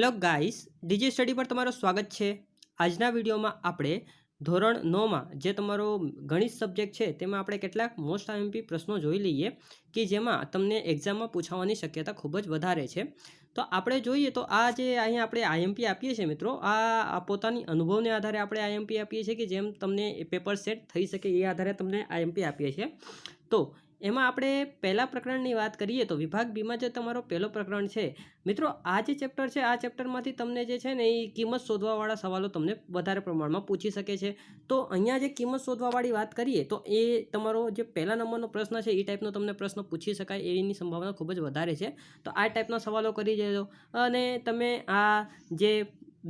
Hello guys, DJ study पर તમારું સ્વાગત છે। આજના વિડીયોમાં આપણે ધોરણ 9માં જે તમારો ગણિત સબ્જેક્ટ છે તેમાં આપણે કેટલાક મોસ્ટ આઈએમપી પ્રશ્નો જોઈ લઈએ કે જેમાં તમને એક્ઝામમાં પૂછાવાની શક્યતા ખૂબ જ વધારે છે। તો આપણે જોઈએ તો આ જે અહીંયા આપણે આઈએમપી આપીએ છીએ મિત્રો, આ પોતાની અનુભવને આધારે આપણે આઈએમપી આપીએ છીએ કે જેમ તમને પેપર સેટ થઈ શકે એ આધારે તમને આઈએમપી આપીએ છીએ। તો એમાં આપણે પહેલા પ્રકરણની વાત કરીએ તો વિભાગ બીમાં જે તમારો પહેલો પ્રકરણ છે મિત્રો, આ જે ચેપ્ટર છે આ ચેપ્ટરમાંથી તમને જે છે ને એ કિંમત શોધવાવાળા સવાલો તમને વધારે પ્રમાણમાં પૂછી શકે છે। તો અહીંયા જે કિંમત શોધવાવાળી વાત કરીએ તો એ તમારો જે પહેલા નંબરનો પ્રશ્ન છે એ ટાઈપનો તમને પ્રશ્ન પૂછી શકાય એની સંભાવના ખૂબ જ વધારે છે। તો આ ટાઈપના સવાલો કરી દેજો અને તમે આ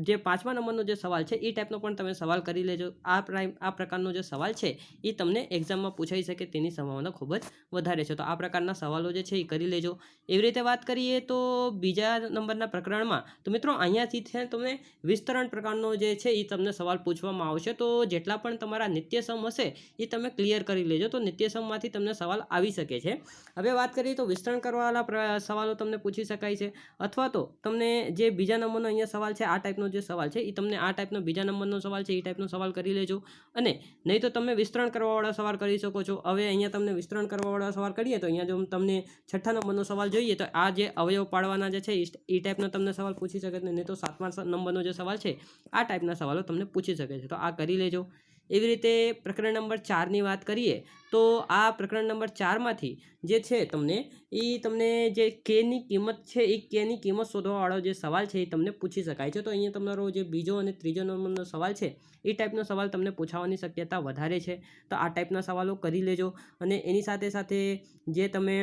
જે પાંચમા નંબરનો જે સવાલ છે એ ટાઈપનો પણ તમે સવાલ કરી લેજો। આ પ્રકારનો જે સવાલ છે એ તમને એક્ઝામમાં પૂછાઈ શકે તેની સંભાવના ખૂબ જ વધારે છે। તો આ પ્રકારના સવાલો જે છે એ કરી લેજો। એવી રીતે વાત કરીએ તો બીજા નંબરના પ્રકરણમાં તો મિત્રો અહીંયાથી છે તમને વિસ્તરણ પ્રકારનો જે છે એ તમને સવાલ પૂછવામાં આવશે। તો જેટલા પણ તમારા નિત્યસમ હશે એ તમે ક્લિયર કરી લેજો, તો નિત્યસમમાંથી તમને સવાલ આવી શકે છે। હવે વાત કરીએ તો વિસ્તરણ કરવાવાળા સવાલો તમને પૂછી શકાય છે, અથવા તો તમને જે બીજા નંબરનો અહીંયા સવાલ છે આ ટાઈપનો જે સવાલ છે એ તમને આ ટાઈપનો બીજા નંબરનો સવાલ છે એ ટાઈપનો સવાલ કરી લેજો, અને નહીં તો તમે વિસ્તરણ કરવાવાળા સવાલ કરી શકો છો। હવે અહીંયા તમને વિસ્તરણ કરવાવાળા સવાલ કરીએ તો અહીંયા જો તમને છઠ્ઠા નંબરનો સવાલ જોઈએ તો આ જે અવયવ પાડવાના જે છે એ ટાઈપનો તમને સવાલ પૂછી શકે છે, નહીં તો સાતમા નંબરનો જે સવાલ છે આ ટાઈપના સવાલો તમને પૂછી શકે છે, તો આ કરી લેજો। એવી રીતે પ્રકરણ નંબર 4ની વાત કરીએ તો આ પ્રકરણ નંબર 4માંથી જે છે તમને જે કેની કિંમત છે એ કેની કિંમત શોધવાવાળો જે સવાલ છે એ તમને પૂછી શકાય છે। તો અહીંયા તમારો જે બીજો અને ત્રીજો નંબરનો સવાલ છે એ ટાઈપનો સવાલ તમને પૂછાવાની શક્યતા વધારે છે, તો આ ટાઈપના સવાલો કરી લેજો। અને એની સાથે સાથે જે તમે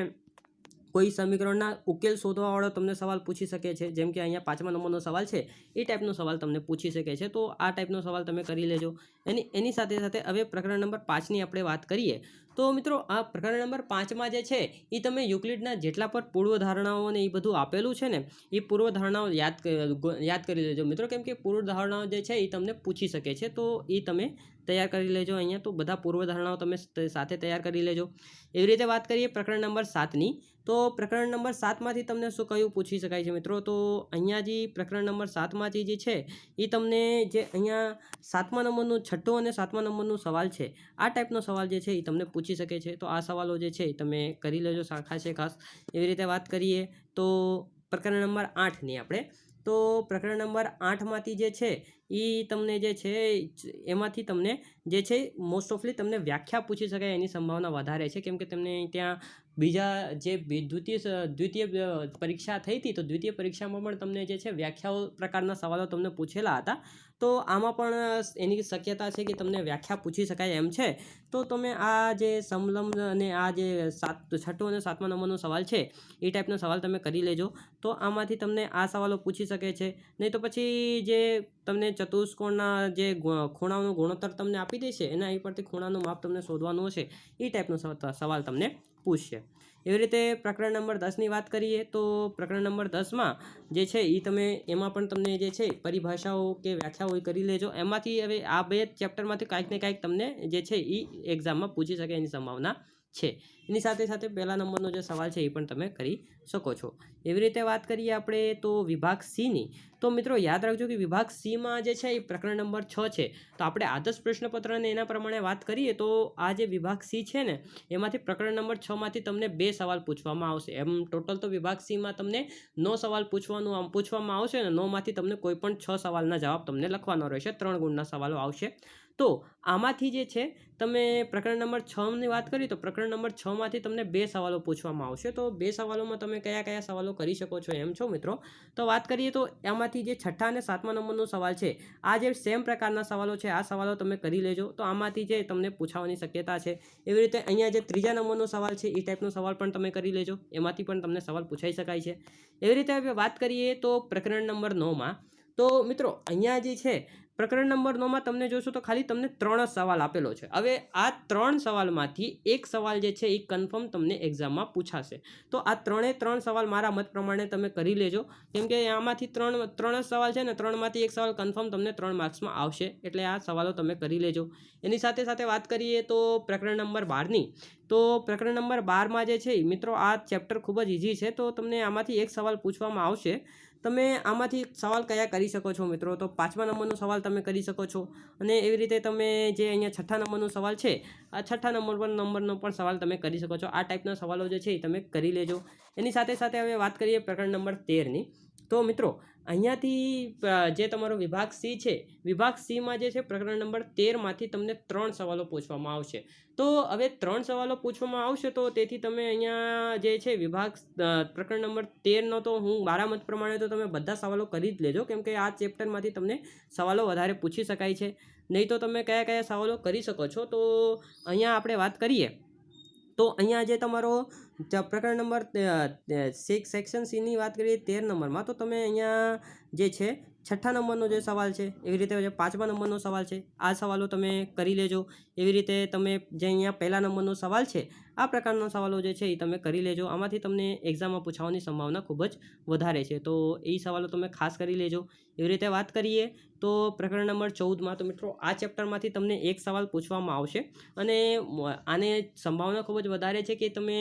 કોઈ સમીકરણના ઉકેલ શોધવાવાળો તમને સવાલ પૂછી શકે છે, જેમ કે અહીંયા પાંચમા નંબરનો સવાલ છે એ ટાઈપનો સવાલ તમને પૂછી શકે છે, તો આ ટાઈપનો સવાલ તમે કરી લેજો। એની સાથે સાથે હવે પ્રકરણ નંબર 5ની આપણે વાત કરીએ તો મિત્રો આ પ્રકરણ નંબર 5માં જે છે એ તમે યુક્લિડના જેટલા પણ પૂર્વધારણાઓ ને એ બધું આપેલું છે ને એ પૂર્વધારણાઓ યાદ કરી લેજો મિત્રો, કેમ કે પૂર્વધારણાઓ જે છે એ તમને પૂછી શકે છે, તો એ તમે તૈયાર કરી લેજો। અહીંયા તો બધા પૂર્વધારણાઓ તમે સાથે તૈયાર કરી લેજો। એવી રીતે વાત કરીએ પ્રકરણ નંબર 7ની તો પ્રકરણ નંબર 7માંથી તમને શું કયું પૂછી શકાય છે મિત્રો, તો અહીંયા જે પ્રકરણ નંબર 7માંથી જે છે એ તમને જે અહીંયા સાતમા નંબરનું છઠ્ઠો અને સાતમા નંબરનો સવાલ છે આ ટાઈપનો સવાલ જે છે એ તમને પૂછી શકે છે, તો આ સવાલો જે છે એ તમે કરી લેજો ખાસ। એવી રીતે વાત કરીએ તો પ્રકરણ નંબર 8ની આપણે તો પ્રકરણ નંબર 8માંથી જે છે એ તમને જે છે એમાંથી તમને જે છે મોસ્ટ ઓફલી તમને વ્યાખ્યા પૂછી શકાય એની સંભાવના વધારે છે, કેમ કે તમને ત્યાં બીજા જે દ્વિતીય પરીક્ષા થઈ હતી તો દ્વિતીય પરીક્ષામાં પણ તમને જે છે વ્યાખ્યાઓ પ્રકારના સવાલો તમને પૂછેલા હતા, તો આમાં પણ એની શક્યતા છે કે તમને વ્યાખ્યા પૂછી શકાય એમ છે। તો તમે આ જે સમલંબ અને આ જે છઠ્ઠો અને સાતમા નંબરનો સવાલ છે એ ટાઈપનો સવાલ તમે કરી લેજો, તો આમાંથી તમને આ સવાલો પૂછી શકે છે। નહીં તો પછી જે તમને ચતુષ્કોણના જે ખૂણાનો ગુણોત્તર તમને આપી દેશે એના પરથી ખૂણાનું માપ તમને શોધવાનું હશે એ ટાઈપનો સવાલ તમને પૂછશે। એવી રીતે પ્રકરણ નંબર 10ની વાત કરીએ તો પ્રકરણ નંબર 10માં જે છે એ તમે એમાં પણ તમને જે છે પરિભાષાઓ કે વ્યાખ્યાઓ કરી લેજો। એમાંથી હવે આ બે ચેપ્ટરમાંથી કાંઈક ને કાંઈક તમને જે છે એ એક્ઝામમાં પૂછી શકે એની સંભાવના છે। એની સાથે સાથે પહેલા નંબરનો જે સવાલ છે એ પણ તમે કરી શકો છો। એવી રીતે વાત કરીએ આપણે તો વિભાગ Cની તો મિત્રો યાદ રાખજો કે વિભાગ Cમાં જે છે એ પ્રકરણ નંબર 6 છે, તો આપણે આદર્શ પ્રશ્નપત્રને એના પ્રમાણે વાત કરીએ તો આ જે વિભાગ C છે ને એમાંથી પ્રકરણ નંબર 6માંથી તમને 2 સવાલ પૂછવામાં આવશે। એમ ટોટલ તો વિભાગ Cમાં તમને 9 સવાલ પૂછવામાં આવશે ને 9માંથી તમને કોઈ પણ 6 સવાલના જવાબ તમને લખવાનો રહેશે, 3 ગુણના સવાલો આવશે। તો આમાંથી જે છે તમે પ્રકરણ નંબર 6ની વાત કરી તો પ્રકરણ નંબર 6માંથી તમને 2 સવાલો પૂછવામાં આવશે, તો 2 સવાલોમાં તમે કયા સવાલો કરી શકો છો એમ છો મિત્રો। તો વાત કરીએ તો એમાંથી જે છઠ્ઠા અને સાતમા નંબરનો સવાલ છે આ જે સેમ પ્રકારના સવાલો છે આ સવાલો તમે કરી લેજો, તો આમાંથી જે તમને પૂછાવાની શક્યતા છે। એવી રીતે અહીંયા જે ત્રીજા નંબરનો સવાલ છે એ ટાઈપનો સવાલ પણ તમે કરી લેજો, એમાંથી પણ તમને સવાલ પૂછાઈ શકાય છે। એવી રીતે હવે વાત કરીએ તો પ્રકરણ નંબર 9માં તો મિત્રો અહીંયા જે છે પ્રકરણ નંબર 9માં તમને જોશો તો ખાલી તમને 3 જ સવાલ આપેલો છે। હવે આ 3 સવાલમાંથી એક સવાલ જે છે એ કન્ફર્મ તમને એક્ઝામમાં પૂછાશે, તો આ 3 સવાલ મારા મત પ્રમાણે તમે કરી લેજો, કેમ કે આમાંથી 3 જ સવાલ છે ને 3માંથી એક સવાલ કન્ફર્મ તમને 3 માર્ક્સમાં આવશે, એટલે આ સવાલો તમે કરી લેજો। એની સાથે સાથે વાત કરીએ તો પ્રકરણ નંબર 12ની તો પ્રકરણ નંબર 12માં જે છે મિત્રો આ ચેપ્ટર ખૂબ જ ઇઝી છે, તો તમને આમાંથી એક સવાલ પૂછવામાં આવશે તમે આમાંથી સવાલ કયા કરી શકો છો મિત્રો? તો 5મા નંબરનો સવાલ તમે કરી શકો છો અને એવી રીતે તમે જે અહીંયા 6ઠ્ઠા નંબરનો સવાલ છે, આ 6ઠ્ઠા નંબરનો પણ સવાલ તમે કરી શકો છો. આ ટાઈપના સવાલો જે છે એ તમે કરી લેજો. એની સાથે સાથે હવે વાત કરીએ પ્રકરણ નંબર 13ની. તો મિત્રો અહીંયાથી જે તમારો વિભાગ સી છે, વિભાગ સીમાં જે છે પ્રકરણ નંબર 13માંથી તમને 3 સવાલો પૂછવામાં આવશે. તો હવે 3 સવાલો પૂછવામાં આવશે, તો તેથી તમે અહીંયા જે છે વિભાગ પ્રકરણ નંબર 13નો તો હું મારા મત પ્રમાણે તો તમે બધા સવાલો કરી જ લેજો, કેમ કે આ ચેપ્ટરમાંથી તમને સવાલો વધારે પૂછી શકાય છે. નહીં તો તમે કયા કયા સવાલો કરી શકો છો, તો અહીંયા આપણે વાત કરીએ તો અહીંયા જે તમારો પ્રકરણ નંબર સેક્શન સીની વાત કરીએ 13 નંબરમાં, તો તમે અહીંયા જે છે 6ઠ્ઠા નંબરનો જે સવાલ છે, એવી રીતે જે 5મા નંબરનો સવાલ છે, આ સવાલો તમે કરી લેજો. એવી રીતે તમે જે અહીંયા પહેલા નંબરનો સવાલ છે, આ પ્રકારના સવાલો જે છે એ તમે કરી લેજો. આમાંથી તમને એક્ઝામમાં પૂછવાની સંભાવના ખૂબ જ વધારે છે, તો એ સવાલો તમે ખાસ કરી લેજો. એવી રીતે વાત કરીએ તો પ્રકરણ નંબર 14માં, તો મિત્રો આ ચેપ્ટરમાંથી તમને એક સવાલ પૂછવામાં આવશે અને આને સંભાવના ખૂબ જ વધારે છે કે તમે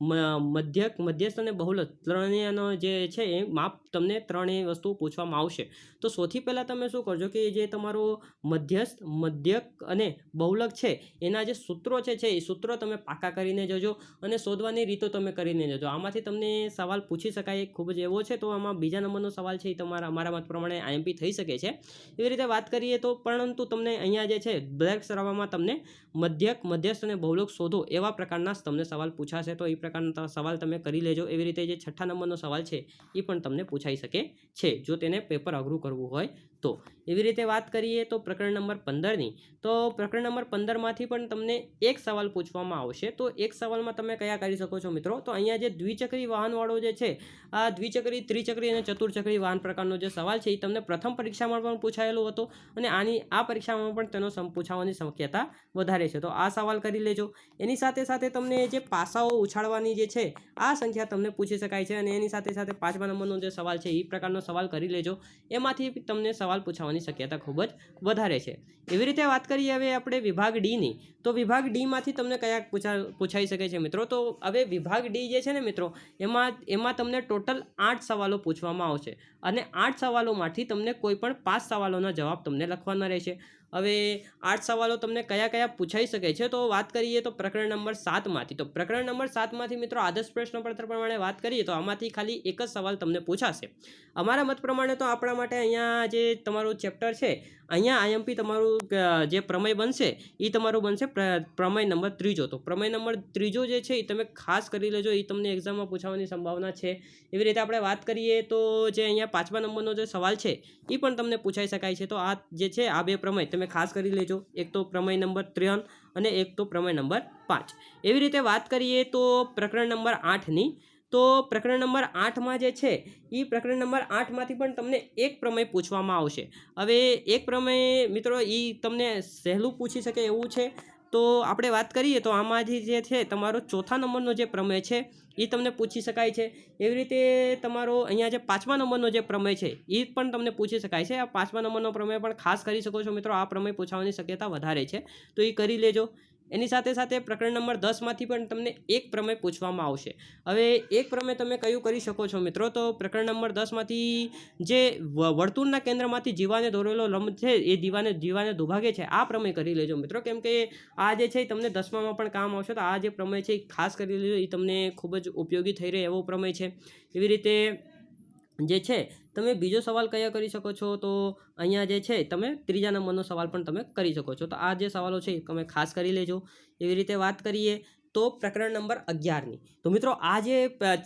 મધ્યસ્થ અને બહુલક ત્રણેયનો જે છે એ માપ તમને ત્રણેય વસ્તુ પૂછવામાં આવશે. તો સૌથી પહેલાં તમે શું કરજો કે જે તમારો મધ્યસ્થ, મધ્યક અને બહુલક છે, એના જે સૂત્રો છે એ સૂત્રો તમે પાકા કરીને જજો અને શોધવાની રીતો તમે કરીને જજો. આમાંથી તમને સવાલ પૂછી શકાય ખૂબ જ એવો છે, તો આમાં બીજા નંબરનો સવાલ છે એ અમારા મત પ્રમાણે આઈએમપી થઈ શકે છે. એવી રીતે વાત કરીએ તો પરંતુ તમને અહીંયા જે છે દરેક સરાવમાં તમને મધ્યક, મધ્યસ્થ અને બહુલક શોધો એવા પ્રકારના તમને સવાલ પૂછાશે, તો એ પ્રકારના સવાલ તમે કરી લેજો. એવી રીતે જે 6ઠ્ઠા નંબરનો સવાલ છે એ પણ તમને પૂછાઈ શકે છે, જો તેને પેપર અઘરું કરવું હોય તો. એવી રીતે વાત કરીએ તો પ્રકરણ નંબર 15ની, તો પ્રકરણ નંબર 15માંથી પણ તમને એક સવાલ પૂછવામાં આવશે. તો એક સવાલમાં તમે કયા કરી શકો છો મિત્રો? તો અહીંયા જે દ્વિચક્રી વાહનવાળો જે છે, આ દ્વિચક્રી, ત્રિચક્રી અને ચતુર્ચક્રી વાહન પ્રકારનો જે સવાલ છે એ તમને પ્રથમ પરીક્ષામાં પણ પૂછાયેલો હતો અને આ પરીક્ષામાં પણ તેનો પૂછાવાની શક્યતા વધારે છે, તો આ સવાલ કરી લેજો. એની સાથે સાથે તમને જે પાસાઓ ઉછાળવાની જે છે, આ સંખ્યા તમને પૂછી શકાય છે અને એની સાથે સાથે 5મા નંબરનો જે સવાલ છે એ પ્રકારનો સવાલ કરી લેજો. એમાંથી તમને સવાલ પૂછવાની શક્યતા ખૂબ જ વધારે છે. એવી રીતે વાત કરીએ હવે આપણે વિભાગ ડીની, તો વિભાગ ડીમાંથી તમને કયા પૂછાઈ શકે છે મિત્રો? તો હવે વિભાગ ડી જે છે ને મિત્રો, એમાં તમને ટોટલ 8 સવાલો પૂછવામાં આવશે અને 8 સવાલોમાંથી તમને કોઈ પણ 5 સવાલોના જવાબ તમને લખવાના રહેશે. હવે 8 સવાલો તમને કયા કયા પૂછાઈ શકે છે, તો વાત કરીએ તો પ્રકરણ નંબર 7માંથી. તો પ્રકરણ નંબર 7માંથી મિત્રો આદર્શ પ્રશ્નપત્ર પ્રમાણે વાત કરીએ તો આમાંથી ખાલી એક જ સવાલ તમને પૂછાશે. અમારા મત પ્રમાણે તો આપણા માટે અહીંયા જે તમારું ચેપ્ટર છે, અહીંયા આઈએમપી તમારું જે પ્રમેય બનશે એ તમારું બનશે પ્રમેય નંબર 3. તો પ્રમેય નંબર 3 જે છે એ તમે ખાસ કરી લેજો, એ તમને એક્ઝામમાં પૂછવાની સંભાવના છે. એવી રીતે આપણે વાત કરીએ તો જે અહીંયા 5મા નંબરનો જે સવાલ છે એ પણ તમને પૂછાઈ શકાય છે. તો આ જે છે આ બે પ્રમેય તમે ખાસ કરી લેજો, એક તો પ્રમેય નંબર 3 અને એક તો પ્રમેય નંબર 5. એવી રીતે વાત કરીએ તો પ્રકરણ નંબર 8ની, તો પ્રકરણ નંબર 8માં જે છે એ પ્રકરણ નંબર 8માંથી પણ તમને એક પ્રમેય પૂછવામાં આવશે. હવે એક પ્રમેય મિત્રો એ તમને સહેલું પૂછી શકે એવું છે. તો આપણે વાત કરીએ તો આમાંથી જે છે તમારો 4થા નંબરનો જે પ્રમેય છે એ તમને પૂછી શકાય છે. એવી રીતે તમારો અહીંયા જે 5મા નંબરનો જે પ્રમેય છે એ પણ તમને પૂછી શકાય છે. આ 5મા નંબરનો પ્રમેય પણ ખાસ કરી શકો છો મિત્રો, આ પ્રમેય પૂછવાની શક્યતા વધારે છે, તો એ કરી લેજો. એની સાથે સાથે પ્રકરણ નંબર 10માંથી પણ તમને એક પ્રમેય પૂછવામાં આવશે. હવે એક પ્રમેય તમે કયું કરી શકો છો મિત્રો? તો પ્રકરણ નંબર 10માંથી જે વર્તુળના કેન્દ્રમાંથી જીવાને દોરેલો લંબ છે એ જીવાને દુભાગે છે, આ પ્રમેય કરી લેજો મિત્રો, કેમ કે આ જે છે તમને 10મામાં પણ કામ આવશે. તો આ જે પ્રમેય છે એ ખાસ કરી લેજો, એ તમને ખૂબ જ ઉપયોગી થઈ રહે એવો પ્રમેય છે. એવી રીતે જે છે તમે બીજો સવાલ કયા કરી શકો છો? તો અહીંયા જે છે તમે 3જા નંબરનો સવાલ પણ તમે કરી શકો છો. તો આ જે સવાલો છે તમે ખાસ કરી લેજો. એવી રીતે વાત કરીએ તો પ્રકરણ નંબર 11ની, તો મિત્રો આ જે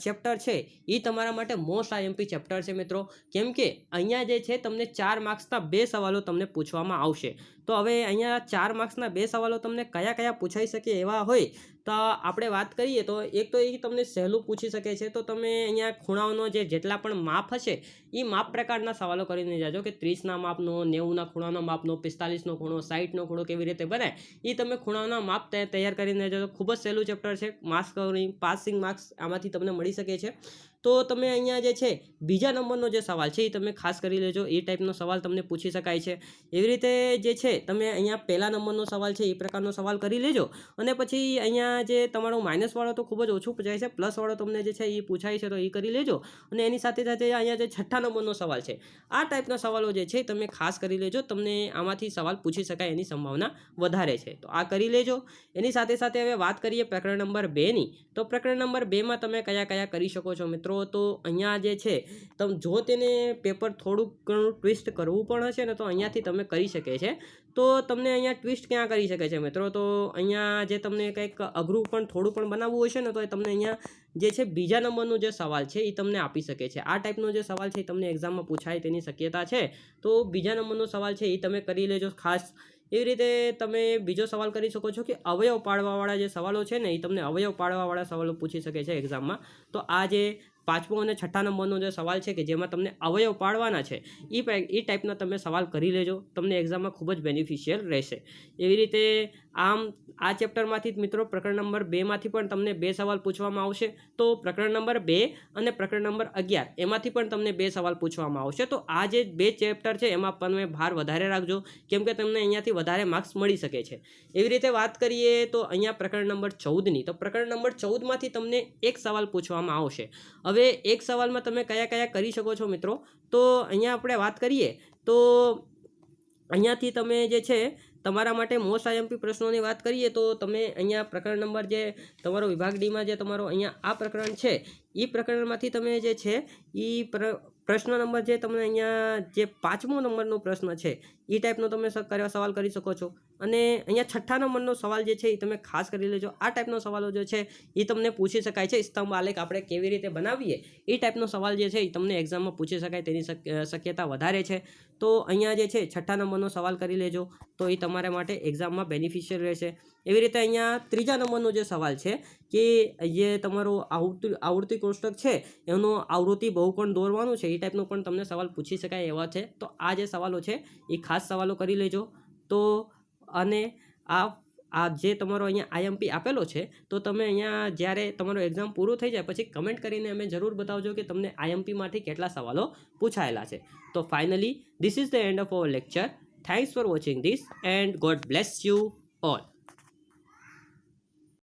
ચેપ્ટર છે એ તમારા માટે મોસ્ટ આઈએમપી ચેપ્ટર છે મિત્રો, કેમ કે અહીંયા જે છે તમને 4 માર્ક્સના 2 સવાલો તમને પૂછવામાં આવશે. તો હવે અહીંયા 4 માર્ક્સના 2 સવાલો તમને કયા કયા પૂછાઈ શકે એવા હોય, તો આપણે વાત કરીએ તો એક તો એ તમને સહેલું પૂછી શકે છે. તો તમે અહીંયા ખૂણાઓનો જેટલા પણ માપ હશે એ માપ પ્રકારના સવાલો કરીને જાજો, કે 30ના માપનો, 90ના ખૂણાનો માપનો, 45નો ખૂણો, 60નો ખૂણો કેવી રીતે બનાય એ તમે ખૂણાઓના માપ તૈયાર કરીને જાજો. ખૂબ જ સહેલું ચેપ્ટર છે, માર્ક્સ પાસિંગ માર્ક્સ આમાંથી તમને મળી શકે છે. તો તમે અહીંયા જે છે બીજા નંબરનો જે સવાલ છે એ તમે ખાસ કરી લેજો. એ ટાઈપનો સવાલ તમને પૂછી શકાય છે. એવી રીતે જે છે તમે અહીંયા પહેલા નંબરનો સવાલ છે એ પ્રકારનો સવાલ કરી લેજો. અને પછી અહીંયા જે તમારો માઇનસવાળો તો ખૂબ જ ઓછું પૂછાય છે, પ્લસવાળો તમને જે છે એ પૂછાય છે તો એ કરી લેજો. અને એની સાથે સાથે અહીંયા જે છઠ્ઠા નંબરનો સવાલ છે આ ટાઈપના સવાલો જે છે તમે ખાસ કરી લેજો. તમને આમાંથી સવાલ પૂછી શકાય એની સંભાવના વધારે છે, તો આ કરી લેજો. એની સાથે સાથે હવે વાત કરીએ પ્રકરણ નંબર 2ની. તો પ્રકરણ નંબર 2માં તમે કયા કયા કરી શકો છો મિત્રો? તો અહીંયા જે છે જો તેને પેપર થોડુંક ઘણું ટ્વિસ્ટ કરવું પણ હશે ને તો અહીંયાથી તમે કરી શકે છે. તો તમને અહીંયા ટ્વિસ્ટ ક્યાં કરી શકે છે મિત્રો? તો અહીંયા જે તમને કંઈક અઘરું પણ થોડું પણ બનાવવું હશે ને તો તમને અહીંયા જે છે બીજા નંબરનો જે સવાલ છે એ તમને આપી શકે છે. આ ટાઈપનો જે સવાલ છે એ તમને એક્ઝામમાં પૂછાય તેની શક્યતા છે. તો બીજા નંબરનો સવાલ છે એ તમે કરી લેજો ખાસ. એવી રીતે તમે બીજો સવાલ કરી શકો છો કે અવયવ પાડવાવાળા જે સવાલો છે ને એ તમને અવયવ પાડવાવાળા સવાલો પૂછી શકે છે એક્ઝામમાં. તો આ જે પાંચમો અને છઠ્ઠા નંબરનો જે સવાલ છે કે જેમાં તમને અવયવ પાડવાના છે એ ટાઈપના તમે સવાલ કરી લેજો. તમને એક્ઝામમાં ખૂબ જ બેનિફિશિયલ રહેશે. એવી રીતે આમ આ ચેપ્ટરમાંથી મિત્રો પ્રકરણ નંબર 2માંથી પણ તમને 2 સવાલ પૂછવામાં આવશે. તો પ્રકરણ નંબર 2 અને પ્રકરણ નંબર 11 એમાંથી પણ તમને 2 સવાલ પૂછવામાં આવશે. તો આ જે 2 ચેપ્ટર છે એમાં પણ તમે ભાર વધારે રાખજો, કેમ કે તમને અહીંયાથી વધારે માર્ક્સ મળી શકે છે. એવી રીતે વાત કરીએ તો અહીંયા પ્રકરણ નંબર 14ની. તો પ્રકરણ નંબર 14માંથી તમને એક સવાલ પૂછવામાં આવશે. હવે એક સવાલમાં તમે કયા કયા કરી શકો છો મિત્રો? તો અહીંયા આપણે વાત કરીએ તો અહીંયાથી તમે જે છે તમારા માટે મોસ્ટ આઈએમપી પ્રશ્નોની વાત કરીએ તો તમે અહીંયા પ્રકરણ નંબર જે તમારો વિભાગ ડીમાં જે તમારો અહીંયા આ પ્રકરણ છે એ પ્રકરણમાંથી તમે જે છે એ પ્રશ્ન નંબર જે તમને અહીંયા જે 5મો નંબરનો પ્રશ્ન છે એ ટાઈપનો તમે સવાલ કરી શકો છો. અને અહીંયા છઠ્ઠા નંબરનો સવાલ જે છે એ તમે ખાસ કરી લેજો. આ ટાઈપનો સવાલો જે છે એ તમને પૂછી શકાય છે. સ્તંભ આલેખ આપણે કેવી રીતે બનાવીએ એ ટાઈપનો સવાલ જે છે એ તમને એક્ઝામમાં પૂછી શકાય તેની શક્યતા વધારે છે. તો અહીંયા જે છે છઠ્ઠા નંબરનો સવાલ કરી લેજો તો એ તમારા માટે એક્ઝામમાં બેનિફિશિયલ રહેશે. એવી રીતે અહીંયા ત્રીજા નંબરનો જે સવાલ છે કે જે તમારો આવૃત્તિ કોષ્ટક છે એનો આવૃત્તિ બહુકોણ દોરવાનું છે એ ટાઈપનો પણ તમને સવાલ પૂછી શકાય એવા છે. તો આ જે સવાલો છે એ ખાસ સવાલો કરી લેજો. તો અને આ જે તમારો અહીંયા આઈએમપી આપેલો છે તો તમે અહીંયા જ્યારે તમારો એક્ઝામ પૂરું થઈ જાય પછી કમેન્ટ કરીને અમે જરૂર બતાવજો કે તમને આઈએમપીમાંથી કેટલા સવાલો પૂછાયેલા છે. તો finally this is the end of our lecture. Thanks for watching this and God bless you all.